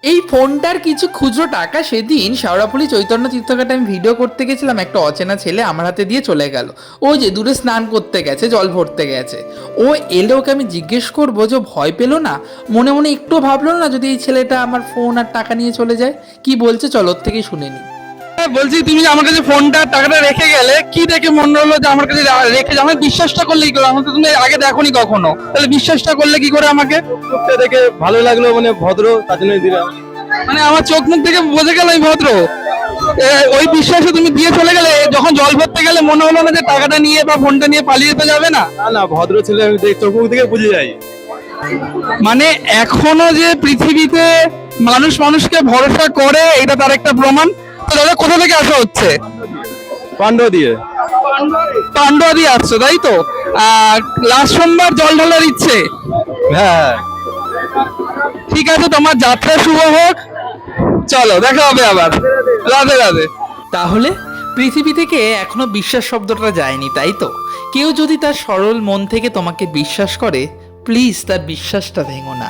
এই ফোনটার কিছু খুচরো টাকা সেদিন শেওড়াফুলি চৈতন্য তীর্থঘাটে আমি ভিডিও করতে গেছিলাম, একটা অচেনা ছেলে আমার হাতে দিয়ে চলে গেল। ও যে দূরে স্নান করতে গেছে, জল ভরতে গেছে, ও এলে ওকে আমি জিজ্ঞেস করবো যে ও ভয় পেলো না, মনে মনে একটু ভাবলো না যদি এই ছেলেটা আমার ফোন আর টাকা নিয়ে চলে যায়? কি বলছে চলো ওর থেকেই শুনে নি। বলছি তুমি যে আমার কাছে ফোনটা টাকাটা রেখে গেলে, কি দেখে মনে হলো যে আমার কাছে রেখে যাও? আমাকে বিশ্বাসটা করলে কি করে? আমাকে তুমি আগে দেখোনি কখনো, তাহলে বিশ্বাসটা করলে কি করে আমাকে? চোখটা দেখে ভালো লাগলো, মানে ভদ্র, তার জন্যই দিলাম। মানে আমার চোখ মুখ দেখে বোঝা গেল আমি ভদ্র? ওই বিশ্বাসে তুমি দিয়ে চলে গেলে, যখন জল ভরতে গেলে মনে হলো না যে টাকাটা নিয়ে বা ফোনটা নিয়ে পালিয়ে যেতে যাবে না? না না, ভদ্র ছেলে, আমি চোখ মুখ দেখে বুঝে যাই। মানে এখনো যে পৃথিবীতে মানুষ মানুষকে ভরসা করে, এটা তার একটা প্রমাণ। তো দাদা কোথা থেকে আসা হচ্ছে? পান্ড দিয়ে। পান্ডুয়া দিয়ে আসছো তাই তো? লাস্ট সোমবার জল ঢালার ইচ্ছে? হ্যাঁ। ঠিক আছে, তোমার যাত্রা শুভ হোক। চলো, দেখা হবে আবার। রাধে রাধে। তাহলে পৃথিবী থেকে এখনো বিশ্বাস শব্দটা যায়নি, তাই তো? কেউ যদি তার সরল মন থেকে তোমাকে বিশ্বাস করে, প্লিজ তার বিশ্বাসটা ভেঙো না।